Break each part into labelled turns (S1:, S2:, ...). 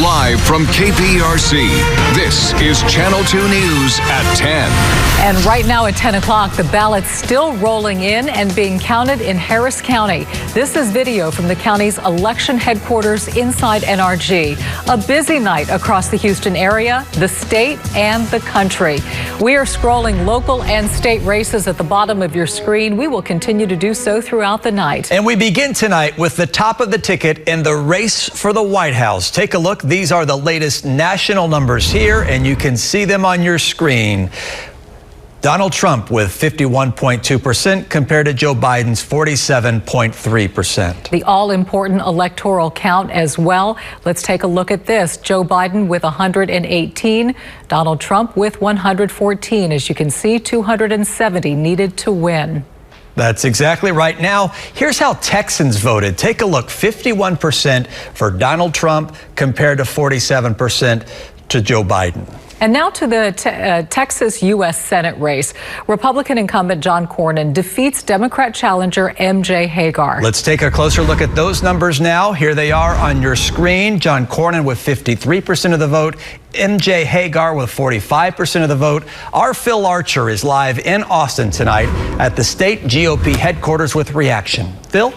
S1: Live from KPRC, this is Channel 2 News at 10.
S2: And right now at 10 o'clock, the ballots still rolling in and being counted in Harris County. This is video from the county's election headquarters inside NRG. A busy night across the Houston area, the state, and the country. We are scrolling local and state races at the bottom of your screen. We will continue to do so throughout the night.
S3: And we begin tonight with the top of the ticket in the race for the White House. Take a look. These are the latest national numbers here, and you can see them on your screen. Donald Trump with 51.2% compared to Joe Biden's 47.3%.
S2: The all-important electoral count as well. Let's take a look at this. Joe Biden with 118, Donald Trump with 114. As you can see, 270 needed to win.
S3: That's exactly right. Now, here's how Texans voted. Take a look. 51% for Donald Trump compared to 47% to Joe Biden.
S2: And now to the Texas U.S. Senate race. Republican incumbent John Cornyn defeats Democrat challenger M.J. Hagar.
S3: Let's take a closer look at those numbers now. Here they are on your screen. John Cornyn with 53% of the vote. M.J. Hagar with 45% of the vote. Our Phil Archer is live in Austin tonight at the state GOP headquarters with reaction. Phil?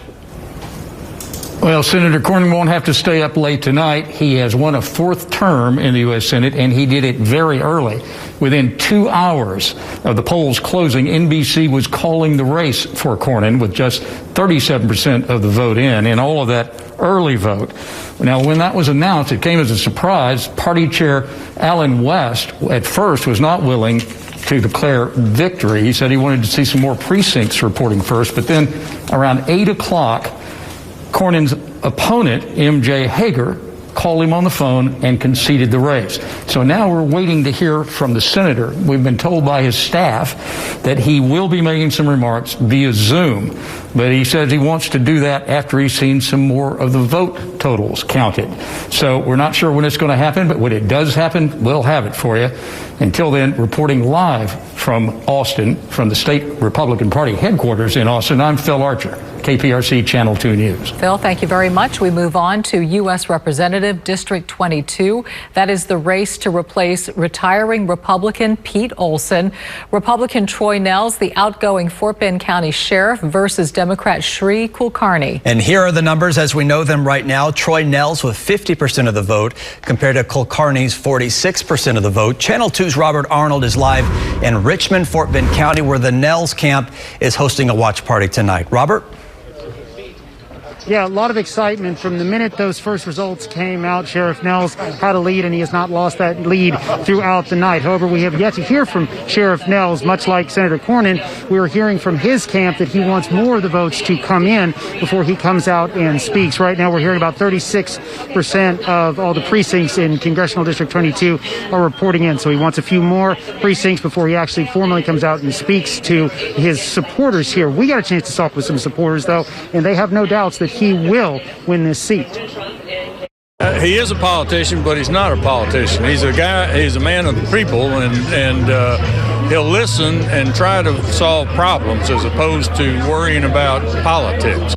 S4: Well, Senator Cornyn won't have to stay up late tonight. He has won a fourth term in the U.S. Senate, and he did it very early. Within 2 hours of the polls closing, NBC was calling the race for Cornyn with just 37% of the vote in, and all of that early vote. Now, when that was announced, it came as a surprise. Party Chair Allen West, at first, was not willing to declare victory. He said he wanted to see some more precincts reporting first, but then around 8 o'clock, Cornyn's opponent, M.J. Hagar, called him on the phone and conceded the race. So now we're waiting to hear from the senator. We've been told by his staff that he will be making some remarks via Zoom, but he says he wants to do that after he's seen some more of the vote totals counted. So we're not sure when it's going to happen, but when it does happen, we'll have it for you. Until then, reporting live from Austin, from the state Republican Party headquarters in Austin, I'm Phil Archer, KPRC Channel 2 News.
S2: Phil, thank you very much. We move on to U.S. Representative District 22. That is the race to replace retiring Republican Pete Olson. Republican Troy Nehls, the outgoing Fort Bend County Sheriff, versus Democrat Sri Kulkarni.
S3: And here are the numbers as we know them right now. Troy Nehls with 50% of the vote compared to Kulkarni's 46% of the vote. Channel 2's Robert Arnold is live in Richmond, Fort Bend County, where the Nehls camp is hosting a watch party tonight. Robert?
S5: Yeah, a lot of excitement from the minute those first results came out. Sheriff Nehls had a lead, and he has not lost that lead throughout the night. However, we have yet to hear from Sheriff Nehls. Much like Senator Cornyn, we are hearing from his camp that he wants more of the votes to come in before he comes out and speaks. Right now, we're hearing about 36% of all the precincts in Congressional District 22 are reporting in. So he wants a few more precincts before he actually formally comes out and speaks to his supporters here. We got a chance to talk with some supporters, though, and they have no doubts that he will win this seat.
S6: He is a politician, but he's not a politician. He's a guy, he's a man of the people, and he'll listen and try to solve problems as opposed to worrying about politics.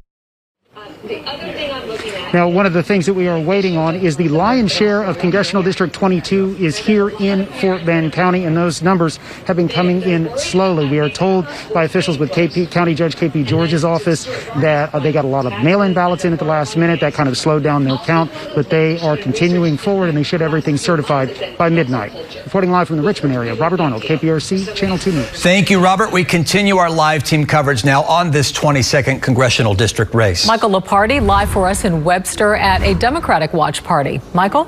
S5: Now, one of the things that we are waiting on is the lion's share of Congressional District 22 is here in Fort Bend County, and those numbers have been coming in slowly. We are told by officials with County Judge KP George's office that they got a lot of mail-in ballots in at the last minute. That kind of slowed down their count, but they are continuing forward, and they should have everything certified by midnight. Reporting live from the Richmond area, Robert Arnold, KPRC, Channel 2 News.
S3: Thank you, Robert. We continue our live team coverage now on this 22nd Congressional District race.
S2: Michael Lepardi live for us in Webster at a Democratic watch party. Michael?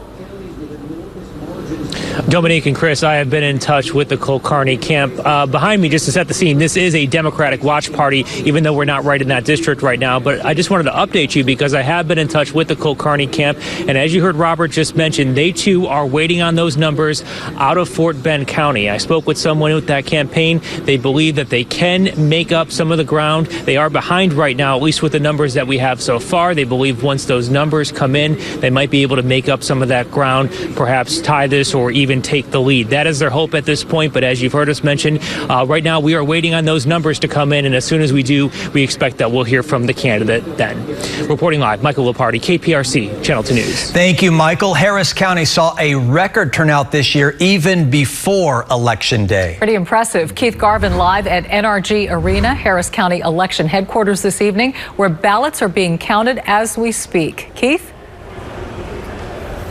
S7: Dominique and Chris, I have been in touch with the Kulkarni camp. Behind me, just to set the scene, this is a Democratic watch party, even though we're not right in that district right now. But I just wanted to update you because I have been in touch with the Kulkarni camp. And as you heard Robert just mention, they too are waiting on those numbers out of Fort Bend County. I spoke with someone with that campaign. They believe that they can make up some of the ground. They are behind right now, at least with the numbers that we have so far. They believe once those numbers come in, they might be able to make up some of that ground, perhaps tie this or even take the lead. That is their hope at this point, but as you've heard us mention, right now we are waiting on those numbers to come in, and as soon as we do, we expect that we'll hear from the candidate then. Reporting live, Michael Lepardi, KPRC, Channel 2 News.
S3: Thank you, Michael. Harris County saw a record turnout this year, even before Election Day.
S2: Pretty impressive. Keith Garvin live at NRG Arena, Harris County election headquarters this evening, where ballots are being counted as we speak. Keith?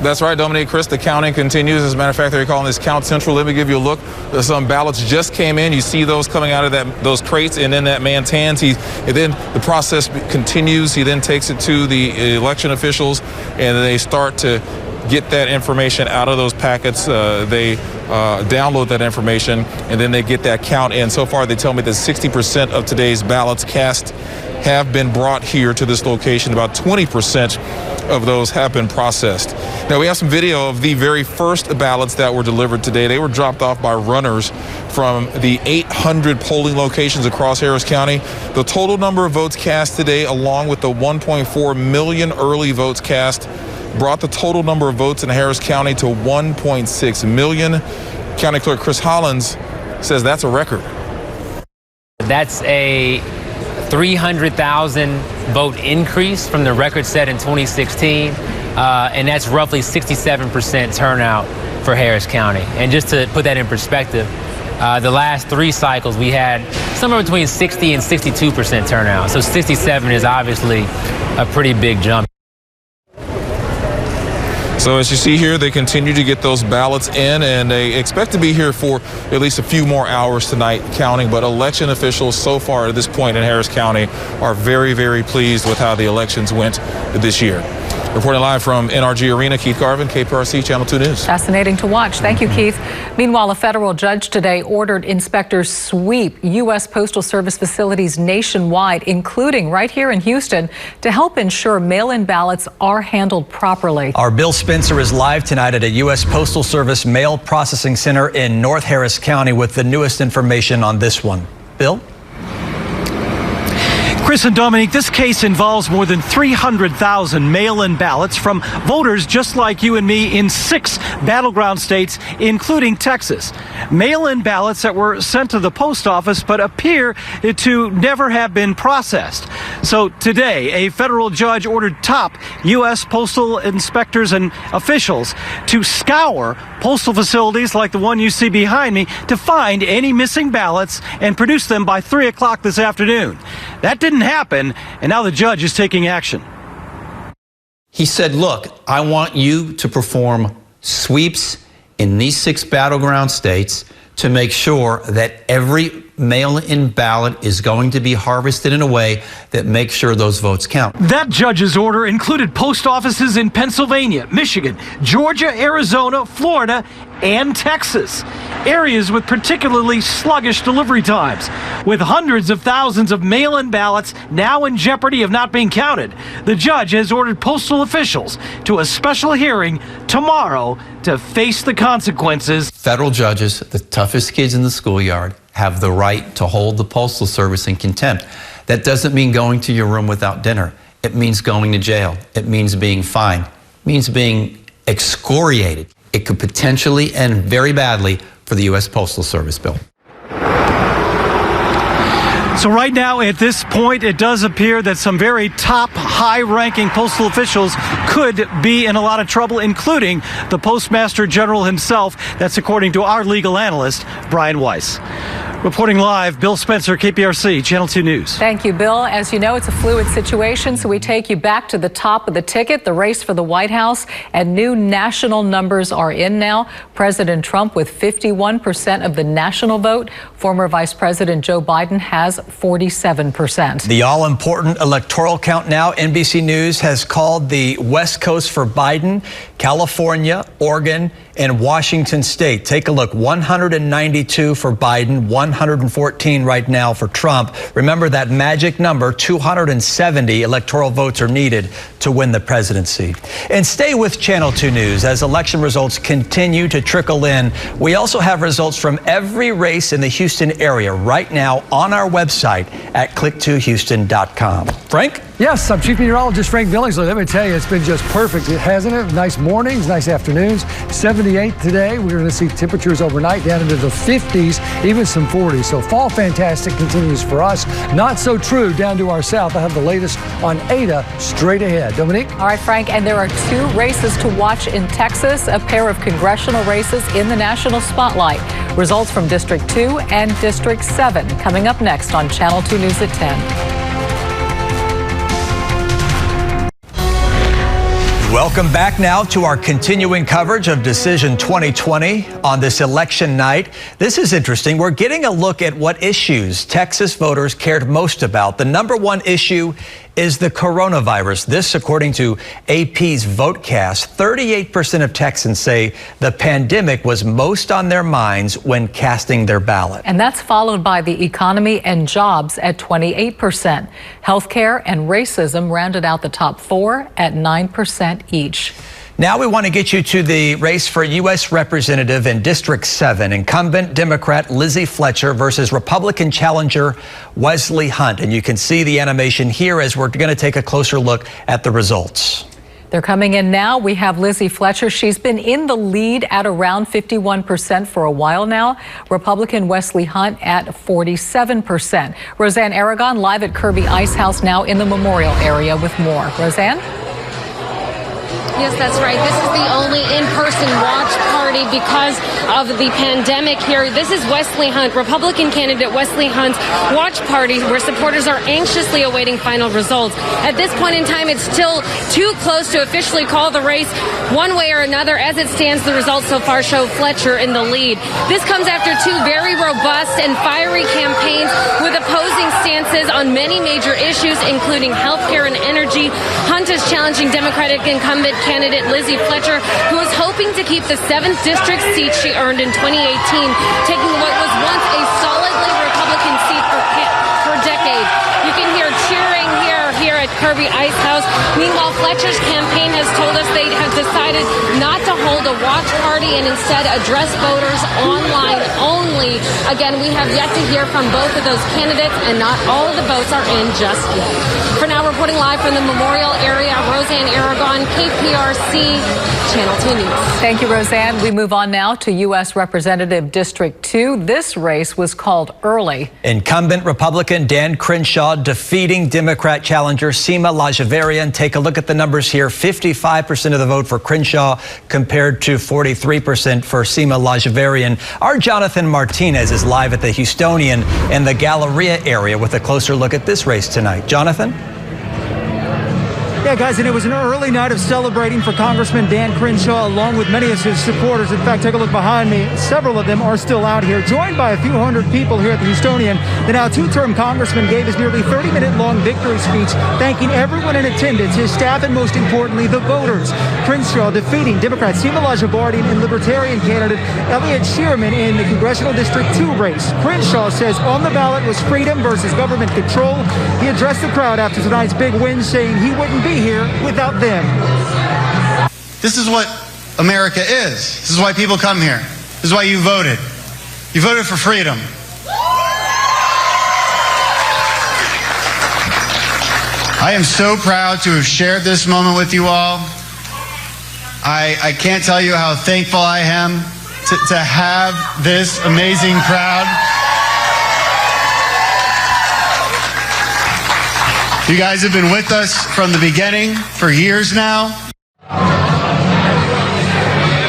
S8: That's right, Dominique. Chris, the counting continues. As a matter of fact, they're calling this Count Central. Let me give you a look. Some ballots just came in. You see those coming out of those crates, and then that man's hands. And then the process continues. He then takes it to the election officials, and they start to get that information out of those packets. They download that information, and then they get that count in. So far, they tell me that 60% of today's ballots cast have been brought here to this location. About 20% of those have been processed. Now, we have some video of the very first ballots that were delivered today. They were dropped off by runners from the 800 polling locations across Harris County. The total number of votes cast today, along with the 1.4 million early votes cast, brought the total number of votes in Harris County to 1.6 million. County Clerk Chris Hollins says that's a record.
S9: That's a 300,000 vote increase from the record set in 2016, and that's roughly 67% turnout for Harris County. And just to put that in perspective, the last 3 cycles we had somewhere between 60 and 62% turnout. So 67 is obviously a pretty big jump.
S8: So as you see here, they continue to get those ballots in, and they expect to be here for at least a few more hours tonight counting. But election officials so far at this point in Harris County are very, very pleased with how the elections went this year. Reporting live from NRG Arena, Keith Garvin, KPRC, Channel 2 News.
S2: Fascinating to watch. Thank you, Keith. Meanwhile, a federal judge today ordered inspectors sweep U.S. Postal Service facilities nationwide, including right here in Houston, to help ensure mail-in ballots are handled properly.
S3: Our Bill Spencer is live tonight at a U.S. Postal Service mail processing center in North Harris County with the newest information on this one. Bill?
S10: Chris and Dominique, this case involves more than 300,000 mail-in ballots from voters just like you and me in 6 battleground states, including Texas. Mail-in ballots that were sent to the post office but appear to never have been processed. So today, a federal judge ordered top U.S. postal inspectors and officials to scour postal facilities like the one you see behind me to find any missing ballots and produce them by 3 o'clock this afternoon. That didn't happen, and now the judge is taking action.
S11: He said, look, I want you to perform sweeps in these 6 battleground states to make sure that every mail-in ballot is going to be harvested in a way that makes sure those votes count.
S10: That judge's order included post offices in Pennsylvania, Michigan, Georgia, Arizona, Florida, and Texas. Areas with particularly sluggish delivery times. With hundreds of thousands of mail-in ballots now in jeopardy of not being counted, the judge has ordered postal officials to a special hearing tomorrow to face the consequences.
S11: Federal judges, the toughest kids in the schoolyard, have the right to hold the Postal Service in contempt. That doesn't mean going to your room without dinner. It means going to jail. It means being fined. It means being excoriated. It could potentially end very badly for the U.S. Postal Service, Bill.
S10: So right now, at this point, it does appear that some very top, high-ranking postal officials could be in a lot of trouble, including the Postmaster General himself. That's according to our legal analyst, Brian Weiss. Reporting live, Bill Spencer, KPRC, Channel 2 News.
S2: Thank you, Bill. As you know, it's a fluid situation, so we take you back to the top of the ticket, the race for the White House, and new national numbers are in now. President Trump with 51% of the national vote. Former Vice President Joe Biden has 47%.
S3: The all-important electoral count now. NBC News has called the West Coast for Biden, California, Oregon, and Washington State. Take a look. 192 for Biden, 114 right now for Trump. Remember that magic number, 270 electoral votes are needed to win the presidency. And stay with Channel 2 News as election results continue to trickle in. We also have results from every race in the Houston area right now on our website. website at click2houston.com. Frank?
S12: Yes, I'm Chief Meteorologist Frank Billingsley. Let me tell you, it's been just perfect, hasn't it? Nice mornings, nice afternoons. 78 today. We're going to see temperatures overnight down into the 50s, even some 40s. So fall fantastic continues for us. Not so true down to our south. I have the latest on Ada straight ahead. Dominique?
S2: All right, Frank, and there are 2 races to watch in Texas, a pair of congressional races in the national spotlight. Results from District 2 and District 7 coming up next on Channel 2 News at 10.
S3: Welcome back now to our continuing coverage of Decision 2020 on this election night. This is interesting. We're getting a look at what issues Texas voters cared most about. The number one issue is the coronavirus. This, according to AP's VoteCast, 38% of Texans say the pandemic was most on their minds when casting their ballot.
S2: And that's followed by the economy and jobs at 28%. Healthcare and racism rounded out the top 4 at 9% each.
S3: Now we want to get you to the race for U.S. Representative in District 7. Incumbent Democrat Lizzie Fletcher versus Republican challenger Wesley Hunt. And you can see the animation here as we're going to take a closer look at the results.
S2: They're coming in now. We have Lizzie Fletcher. She's been in the lead at around 51% for a while now. Republican Wesley Hunt at 47%. Roseanne Aragon live at Kirby Ice House now in the Memorial area with more. Roseanne?
S13: Yes, that's right. This is the only in-person watch party because of the pandemic here. This is Wesley Hunt, Republican candidate Wesley Hunt's watch party where supporters are anxiously awaiting final results. At this point in time, it's still too close to officially call the race one way or another. As it stands, the results so far show Fletcher in the lead. This comes after 2 very robust and fiery campaigns with opposing stances on many major issues, including health care and energy. Hunt is challenging Democratic incumbent candidate Lizzie Fletcher, who is hoping to keep the 7th district seat she earned in 2018, taking what was once a solidly Republican seat for decades. You can hear cheering here at Kirby Ice House. Meanwhile, Fletcher's campaign has told us they have decided not to hold a watch party and instead address voters online only. Again, we have yet to hear from both of those candidates, and not all of the votes are in just yet. For now, reporting live from the Memorial area, Roseanne Aragon, KPRC, Channel 2 News.
S2: Thank you, Roseanne. We move on now to U.S. Representative District 2. This race was called early.
S3: Incumbent Republican Dan Crenshaw defeating Democrat challenger Seema Lajaverian. Take a look at the numbers here. 55% of the vote for Crenshaw compared to 43% for Seema Lajaverian. Our Jonathan Martinez is live at the Houstonian in the Galleria area with a closer look at this race tonight. Jonathan?
S10: Yeah, guys, and it was an early night of celebrating for Congressman Dan Crenshaw, along with many of his supporters. In fact, take a look behind me. Several of them are still out here, joined by a few hundred people here at the Houstonian. The now 2-term congressman gave his nearly 30-minute-long victory speech, thanking everyone in attendance, his staff, and most importantly, the voters. Crenshaw defeating Democrat Seema Lajaverian and Libertarian candidate Elliott Shearman in the Congressional District 2 race. Crenshaw says on the ballot was freedom versus government control. He addressed the crowd after tonight's big win, saying he wouldn't be here without them.
S14: This is what America is. This is why people come here. This is why you voted. You voted for freedom. I am so proud to have shared this moment with you all. I can't tell you how thankful I am to have this amazing crowd. You guys have been with us from the beginning for years now.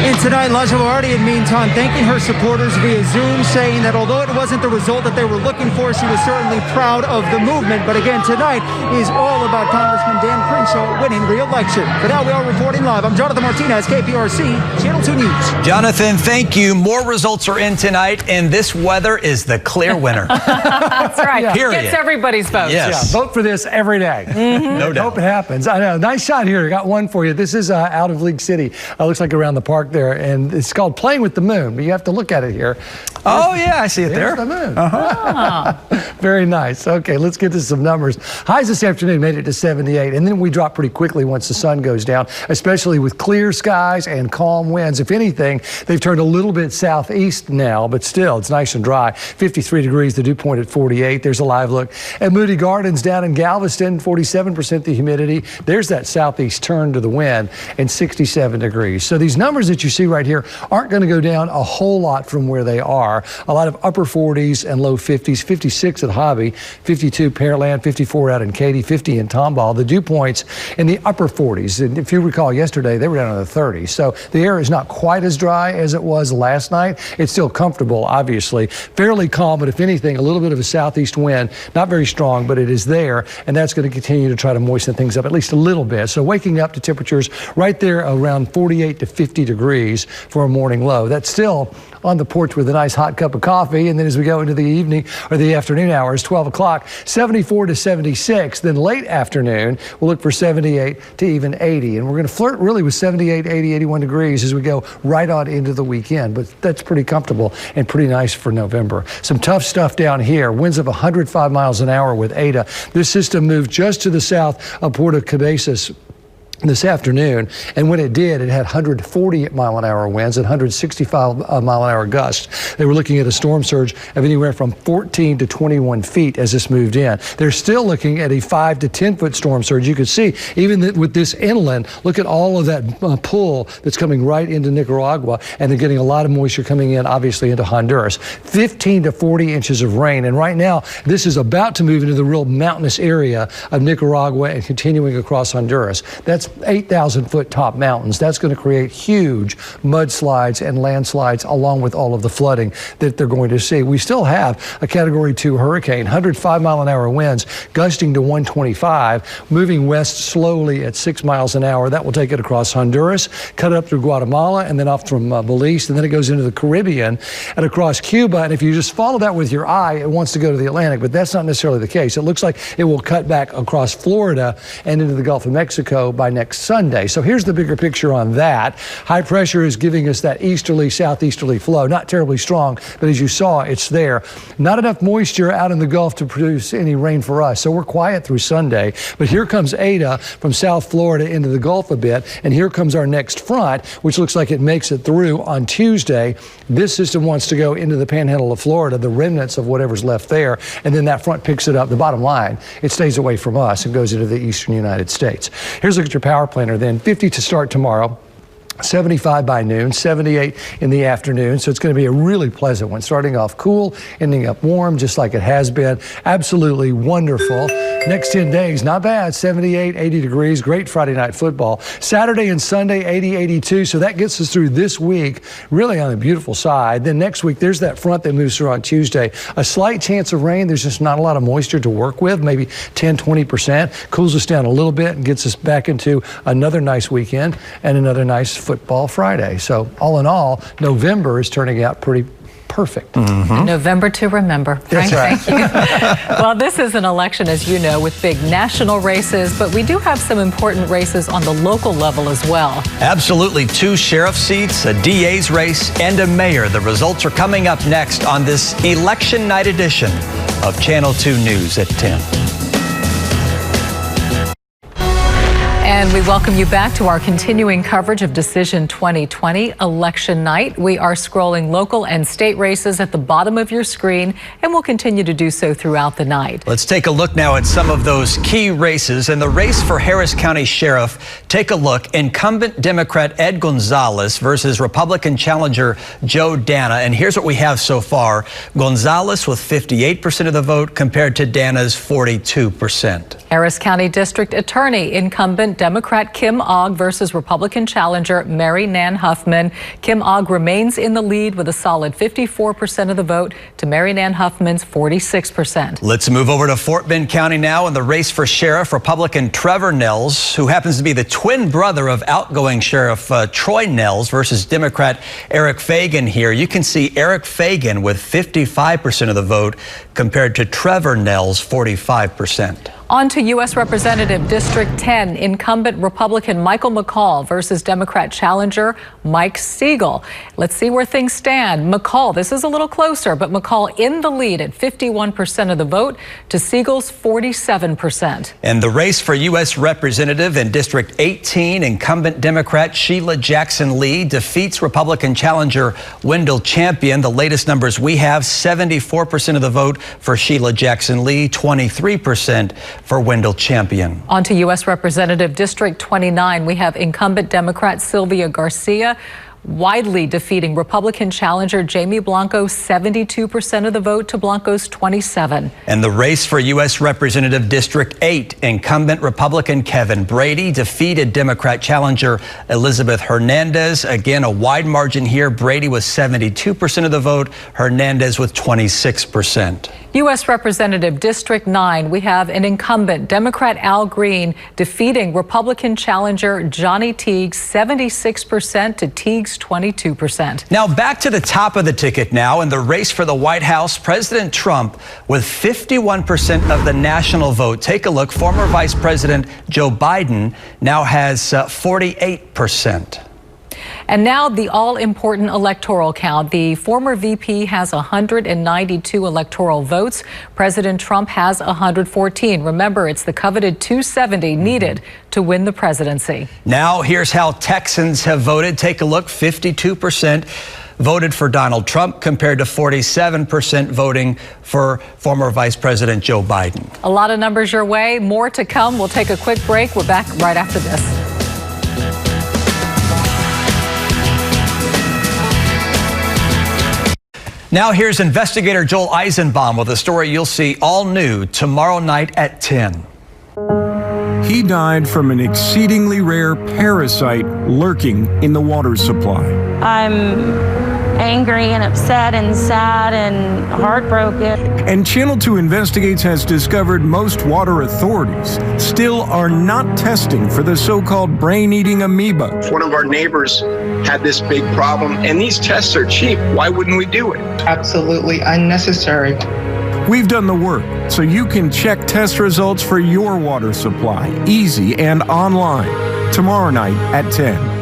S10: And tonight, Lajaverian, meantime, thanking her supporters via Zoom, saying that although it wasn't the result that they were looking for, she was certainly proud of the movement. But again, tonight is all about Congressman Dan Crenshaw winning re-election. But now we are reporting live. I'm Jonathan Martinez, KPRC, Channel 2 News.
S3: Jonathan, thank you. More results are in tonight, and this weather is the clear winner.
S2: That's right.
S3: Yeah. Period.
S2: Gets everybody's vote.
S3: Yes.
S12: Yeah, vote for this every day.
S3: No doubt.
S12: Hope it happens. I know. Nice shot here. Got one for you. This is out of League City. Looks like around the park there, and it's called Playing with the Moon, but you have to look at it here.
S3: Oh, yeah, I see it there.
S12: There's the moon. Very nice. Okay, let's get to some numbers. Highs this afternoon made it to 78, and then we drop pretty quickly once the sun goes down, especially with clear skies and calm winds. If anything, they've turned a little bit southeast now, but still, it's nice and dry. 53 degrees, the dew point at 48. There's a live look at Moody Gardens down in Galveston, 47% the humidity. There's that southeast turn to the wind, and 67 degrees. So these numbers that you see right here aren't going to go down a whole lot from where they are. A lot of upper 40s and low 50s, 56 at Hobby, 52 Pearland, 54 out in Katy, 50 in Tomball. The dew points in the upper 40s. And if you recall yesterday, they were down in the 30s. So the air is not quite as dry as it was last night. It's still comfortable, obviously. Fairly calm, but if anything, a little bit of a southeast wind. Not very strong, but it is there. And that's going to continue to try to moisten things up at least a little bit. So waking up to temperatures right there around 48 to 50 degrees for a morning low. That's still on the porch with a nice hot cup of coffee. And then as we go into the evening or the afternoon hours, 12 o'clock, 74 to 76. Then late afternoon, we'll look for 78 to even 80. And we're going to flirt really with 78, 80, 81 degrees as we go right on into the weekend. But that's pretty comfortable and pretty nice for November. Some tough stuff down here. Winds of 105 miles an hour with Ada. This system moved just to the south of Puerto Cabezas this afternoon, and when it did, it had 140 mile an hour winds and 165 mile an hour gusts. They were looking at a storm surge of anywhere from 14 to 21 feet as this moved in. They're still looking at a 5 to 10 foot storm surge. You could see even with this inland, look at all of that pull that's coming right into Nicaragua, and they're getting a lot of moisture coming in, obviously, into Honduras. 15 to 40 inches of rain, and right now this is about to move into the real mountainous area of Nicaragua and continuing across Honduras. That's 8,000 foot top mountains. That's going to create huge mudslides and landslides along with all of the flooding that they're going to see. We still have a Category 2 hurricane, 105 mile an hour winds, gusting to 125, moving west slowly at 6 miles an hour. That will take it across Honduras, cut up through Guatemala, and then up from Belize, and then it goes into the Caribbean and across Cuba. And if you just follow that with your eye, it wants to go to the Atlantic, but that's not necessarily the case. It looks like it will cut back across Florida and into the Gulf of Mexico by next Sunday. So here's the bigger picture on that. High pressure is giving us that easterly, southeasterly flow. Not terribly strong, but as you saw, it's there. Not enough moisture out in the Gulf to produce any rain for us. So we're quiet through Sunday. But here comes Ada from South Florida into the Gulf a bit. And here comes our next front, which looks like it makes it through on Tuesday. This system wants to go into the panhandle of Florida, the remnants of whatever's left there. And then that front picks it up. The bottom line, it stays away from us and goes into the eastern United States. Here's a look at your power planner then. 50 to start tomorrow. 75 by noon, 78 in the afternoon. So it's going to be a really pleasant one. Starting off cool, ending up warm, just like it has been. Absolutely wonderful. Next 10 days, not bad. 78, 80 degrees. Great Friday night football. Saturday and Sunday, 80, 82. So that gets us through this week, really on the beautiful side. Then next week, there's that front that moves through on Tuesday. A slight chance of rain. There's just not a lot of moisture to work with, maybe 10, 20%. Cools us down a little bit and gets us back into another nice weekend and another nice football Friday. So all in all, November is turning out pretty perfect.
S2: November to remember. Frank,
S12: That's right.
S2: Thank you. Well, this is an election, as you know, with big national races, but we do have some important races on the local level as well.
S3: Absolutely. 2 sheriff seats, a DA's race, and a mayor. The results are coming up next on this election night edition of Channel 2 News at 10.
S2: And we welcome you back to our continuing coverage of Decision 2020 election night. We are scrolling local and state races at the bottom of your screen, and we'll continue to do so throughout the night.
S3: Let's take a look now at some of those key races. In the race for Harris County Sheriff, take a look. Incumbent Democrat Ed Gonzalez versus Republican challenger Joe Dana. And here's what we have so far. Gonzalez with 58% of the vote compared to Dana's 42%.
S2: Harris County District Attorney, incumbent Democrat Kim Ogg versus Republican challenger Mary Nan Huffman. Kim Ogg remains in the lead with a solid 54% of the vote to Mary Nan Huffman's 46%.
S3: Let's move over to Fort Bend County now in the race for sheriff. Republican Trevor Nels, who happens to be the twin brother of outgoing Sheriff Troy Nels, versus Democrat Eric Fagan here. You can see Eric Fagan with 55% of the vote compared to Trevor Nels' 45%.
S2: On to U.S. Representative District 10, incumbent Republican Michael McCall versus Democrat challenger Mike Siegel. Let's see where things stand. McCall, this is a little closer, but McCall in the lead at 51% of the vote to Siegel's 47%.
S3: And the race for U.S. Representative in District 18, incumbent Democrat Sheila Jackson Lee defeats Republican challenger Wendell Champion. The latest numbers we have, 74% of the vote for Sheila Jackson Lee, 23% for Wendell Champion.
S2: On to U.S. Representative District 29, we have incumbent Democrat Sylvia Garcia widely defeating Republican challenger Jamie Blanco, 72% of the vote to Blanco's 27%.
S3: And the race for U.S. Representative District 8, incumbent Republican Kevin Brady defeated Democrat challenger Elizabeth Hernandez. Again, a wide margin here. Brady with 72% of the vote, Hernandez with 26%.
S2: U.S. Representative District 9, we have an incumbent Democrat Al Green defeating Republican challenger Johnny Teague, 76% to Teague's 22%.
S3: Now back to the top of the ticket now in the race for the White House. President Trump with 51% of the national vote. Take a look. Former Vice President Joe Biden now has 48%.
S2: And now the all-important electoral count. The former VP has 192 electoral votes. President Trump has 114. Remember, it's the coveted 270 needed to win the presidency.
S3: Now here's how Texans have voted. Take a look. 52% voted for Donald Trump compared to 47% voting for former Vice President Joe Biden.
S2: A lot of numbers your way. More to come. We'll take a quick break. We're back right after this.
S3: Now here's investigator Joel Eisenbaum with a story you'll see all new tomorrow night at 10.
S15: He died from an exceedingly rare parasite lurking in the water supply.
S16: I'm angry and upset and sad and heartbroken.
S15: And Channel 2 Investigates has discovered most water authorities still are not testing for the so-called brain-eating amoeba.
S17: One of our neighbors had this big problem, and these tests are cheap. Why wouldn't we do it?
S18: Absolutely unnecessary.
S15: We've done the work, so you can check test results for your water supply, easy and online, tomorrow night at 10.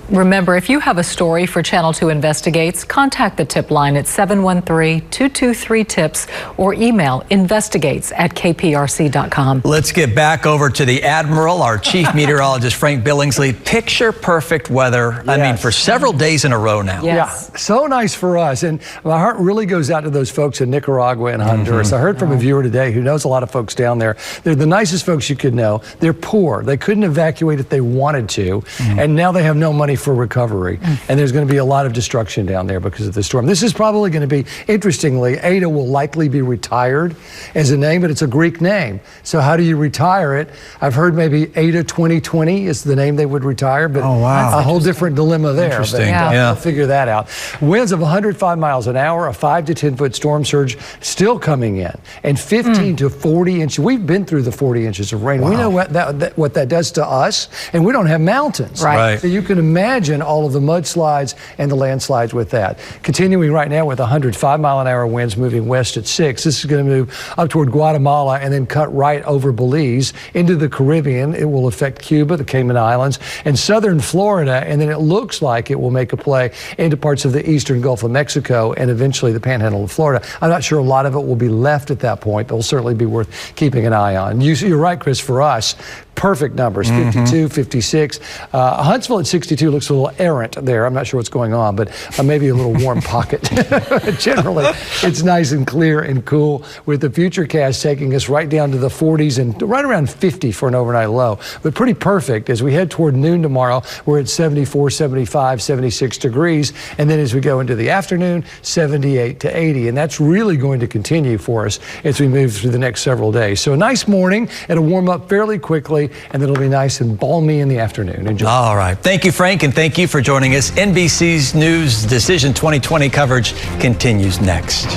S2: Remember, if you have a story for Channel 2 Investigates, contact the tip line at 713-223-TIPS or email investigates@kprc.com.
S3: Let's get back over to the Admiral, our chief meteorologist, Frank Billingsley. Picture perfect weather, I mean, for several days in a row now.
S12: Yes. Yeah, so nice for us. And my heart really goes out to those folks in Nicaragua and Honduras. I heard from a viewer today who knows a lot of folks down there. They're the nicest folks you could know. They're poor. They couldn't evacuate if they wanted to. And now they have no money for recovery. And there's going to be a lot of destruction down there because of the storm. This is probably going to be, interestingly, Ada will likely be retired as a name, but it's a Greek name. So how do you retire it? I've heard maybe Ada 2020 is the name they would retire, but a whole different dilemma there.
S3: Interesting.
S12: We'll figure that out. Winds of 105 miles an hour, a 5 to 10 foot storm surge still coming in, and 15 to 40 inches. We've been through the 40 inches of rain. We know what that does to us, and we don't have mountains.
S2: Right.
S12: So you can imagine all of the mudslides and the landslides with that. Continuing right now with 105 mile an hour winds moving west at 6. This is going to move up toward Guatemala and then cut right over Belize into the Caribbean. It will affect Cuba, the Cayman Islands, and southern Florida, and then it looks like it will make a play into parts of the eastern Gulf of Mexico and eventually the panhandle of Florida. I'm not sure a lot of it will be left at that point, but will certainly be worth keeping an eye on. You're right, Chris, for us, perfect numbers, 52, 56. Huntsville at 62 looks a little errant there. I'm not sure what's going on, but maybe a little warm pocket. Generally, it's nice and clear and cool with the futurecast taking us right down to the 40s and right around 50 for an overnight low. But pretty perfect as we head toward noon tomorrow. We're at 74, 75, 76 degrees. And then as we go into the afternoon, 78 to 80. And that's really going to continue for us as we move through the next several days. So a nice morning. It'll warm up fairly quickly, and then it'll be nice and balmy in the afternoon. Enjoy.
S3: All right. Thank you, Frank, and thank you for joining us. NBC's News Decision 2020 coverage continues next.